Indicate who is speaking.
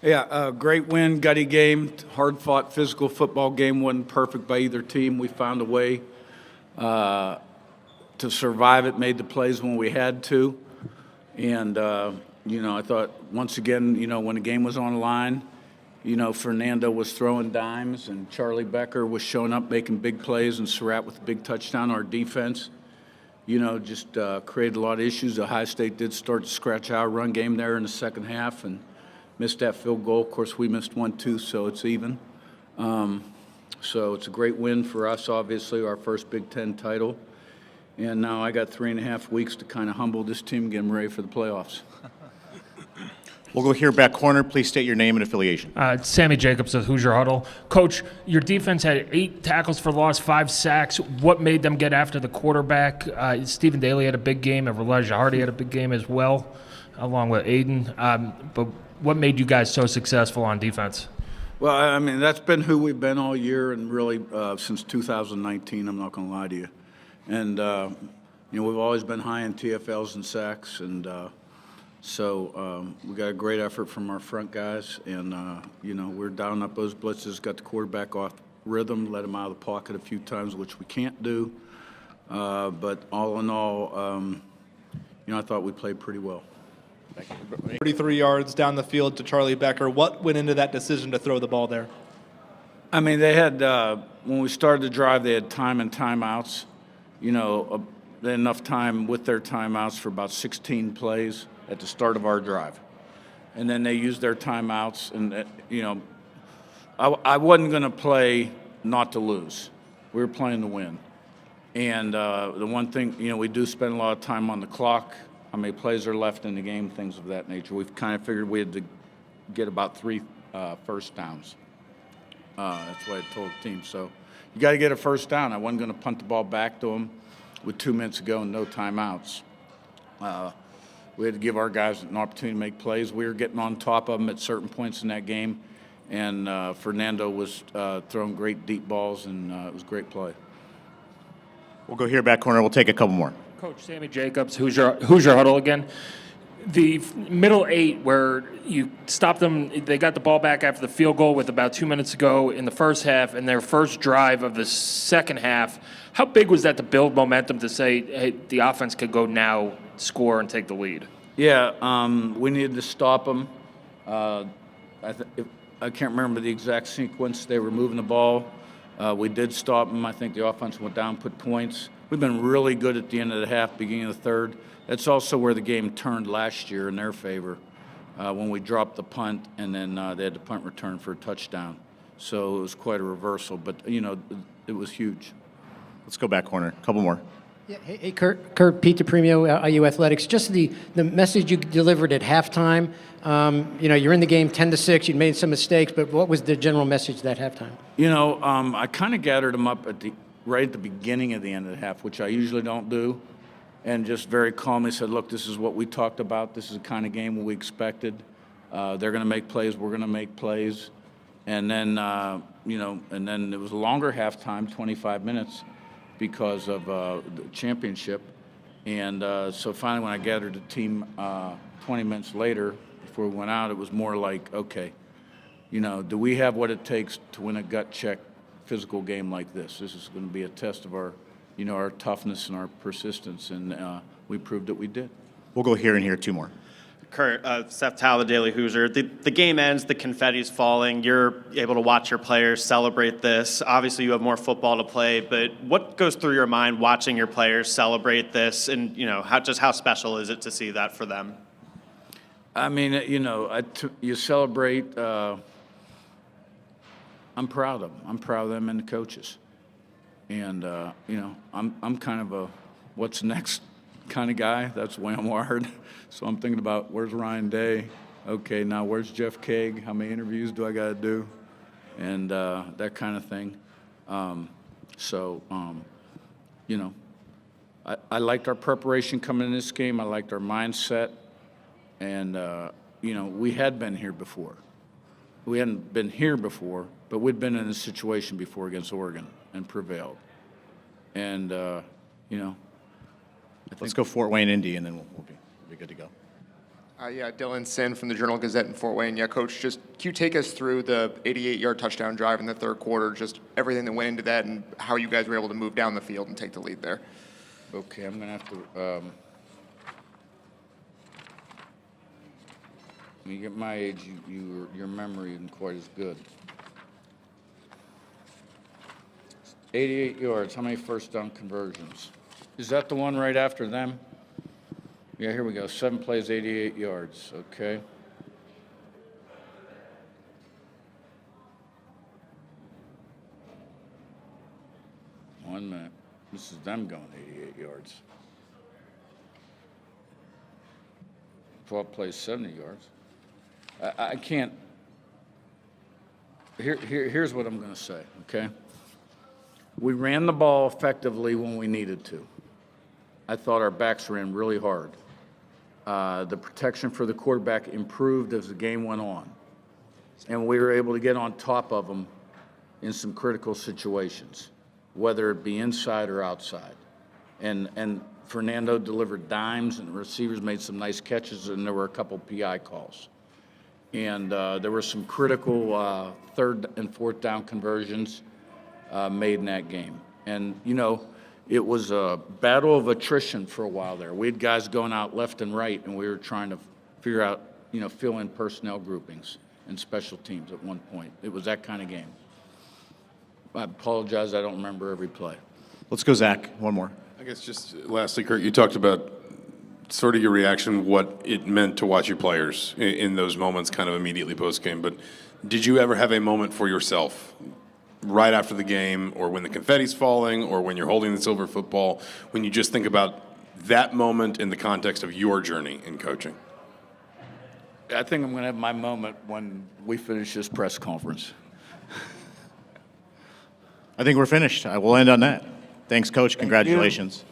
Speaker 1: Yeah, great win, gutty game, hard-fought physical football game. Wasn't perfect by either team. We found a way to survive it, made the plays when we had to. And, I thought once again, when the game was on the line, Fernando was throwing dimes and Charlie Becker was showing up making big plays and Surratt with a big touchdown. Our defense, just created a lot of issues. Ohio State did start to scratch our run game there in the second half and missed that field goal. Of course, we missed one too, so it's even. So it's a great win for us, obviously, our first Big Ten title. And now I got 3.5 weeks to kind of humble this team and get them ready for the playoffs.
Speaker 2: We'll go here back corner. Please state your name and affiliation.
Speaker 3: Sammy Jacobs with Hoosier Huddle. Coach, your defense had 8 tackles for loss, 5 sacks. What made them get after the quarterback? Stephen Daly had a big game, and Elijah Hardy had a big game as well, along with Aiden. But what made you guys so successful on defense?
Speaker 1: Well, I mean, that's been who we've been all year and really since 2019, I'm not going to lie to you. And, we've always been high in TFLs and sacks. And so we got a great effort from our front guys. And, we're down up those blitzes, got the quarterback off rhythm, let him out of the pocket a few times, which we can't do. But all in all, I thought we played pretty well.
Speaker 4: 33 yards down the field to Charlie Becker. What went into that decision to throw the ball there?
Speaker 1: I mean, they had, when we started the drive, they had time and timeouts. They had enough time with their timeouts for about 16 plays at the start of our drive. And then they used their timeouts. And, I wasn't going to play not to lose. We were playing to win. And the one thing, we do spend a lot of time on the clock. How many plays are left in the game, things of that nature. We've kind of figured we had to get about 3 first downs. That's what I told the team. So you got to get a first down. I wasn't going to punt the ball back to them with 2 minutes to go and no timeouts. We had to give our guys an opportunity to make plays. We were getting on top of them at certain points in that game, and Fernando was throwing great deep balls, and it was a great play.
Speaker 2: We'll go here back corner. We'll take a couple more.
Speaker 3: Coach Sammy Jacobs, Hoosier Huddle again. The middle 8 where you stopped them, they got the ball back after the field goal with about 2 minutes to go in the first half, and their first drive of the second half. How big was that to build momentum to say, hey, the offense could go now, score, and take the lead?
Speaker 1: Yeah, we needed to stop them. I can't remember the exact sequence. They were moving the ball. We did stop them. I think the offense went down, put points. We've been really good at the end of the half, beginning of the third. That's also where the game turned last year in their favor when we dropped the punt and then they had the punt return for a touchdown. So it was quite a reversal, but, it was huge.
Speaker 2: Let's go back corner. A couple more.
Speaker 5: Yeah, hey, Curt, Pete DePremio, IU Athletics. Just the message you delivered at halftime. You're in the game 10-6. You'd made some mistakes, but what was the general message that halftime?
Speaker 1: I kind of gathered them up right at the beginning of the end of the half, which I usually don't do, and just very calmly said, look, this is what we talked about. This is the kind of game we expected. They're going to make plays. We're going to make plays. And then, and then it was a longer halftime, 25 minutes, because of the championship. And so finally when I gathered the team 20 minutes later, before we went out, it was more like, okay, do we have what it takes to win a gut check physical game like this? This is going to be a test of our, our toughness and our persistence, and we proved that we did.
Speaker 2: We'll go here and here, 2 more.
Speaker 6: Curt, Seth Towle, the Daily Hoosier. The game ends, the confetti's falling. You're able to watch your players celebrate this. Obviously, you have more football to play, but what goes through your mind watching your players celebrate this, and how special is it to see that for them?
Speaker 1: I mean, you celebrate. I'm proud of them. I'm proud of them and the coaches. And I'm kind of a what's next kind of guy. That's the way I'm wired. So I'm thinking about where's Ryan Day? Okay, now where's Jeff Kaag? How many interviews do I got to do? And that kind of thing. I liked our preparation coming in this game. I liked our mindset. And, we had been here before. We hadn't been here before, but we'd been in a situation before against Oregon and prevailed. And,
Speaker 2: Let's go Fort Wayne, Indy, and then we'll be good to go.
Speaker 7: Yeah, Dylan Sin from the Journal-Gazette in Fort Wayne. Yeah, Coach, just can you take us through the 88-yard touchdown drive in the third quarter, just everything that went into that and how you guys were able to move down the field and take the lead there?
Speaker 1: Okay, I'm gonna have to, when you get my age, your memory isn't quite as good. 88 yards, how many first down conversions? Is that the one right after them? Yeah, here we go, 7 plays, 88 yards, okay. One minute, this is them going 88 yards. 12 plays, 70 yards. I can't, here's what I'm gonna say, okay? We ran the ball effectively when we needed to. I thought our backs ran really hard. The protection for the quarterback improved as the game went on. And we were able to get on top of them in some critical situations, whether it be inside or outside. And Fernando delivered dimes, and the receivers made some nice catches, and there were a couple PI calls. And there were some critical third and fourth down conversions made in that game. And, you know, it was a battle of attrition for a while there. We had guys going out left and right, and we were trying to figure out, you know, fill in personnel groupings and special teams at one point. It was that kind of game. I apologize, I don't remember every play.
Speaker 2: Let's go, Zach. One more.
Speaker 8: I guess just lastly, Curt, you talked about sort of your reaction, what it meant to watch your players in those moments kind of immediately post-game. But did you ever have a moment for yourself right after the game, or when the confetti's falling, or when you're holding the silver football, when you just think about that moment in the context of your journey in coaching?
Speaker 1: I think I'm going to have my moment when we finish this press conference.
Speaker 2: I think we're finished. I will end on that. Thanks, Coach. Congratulations.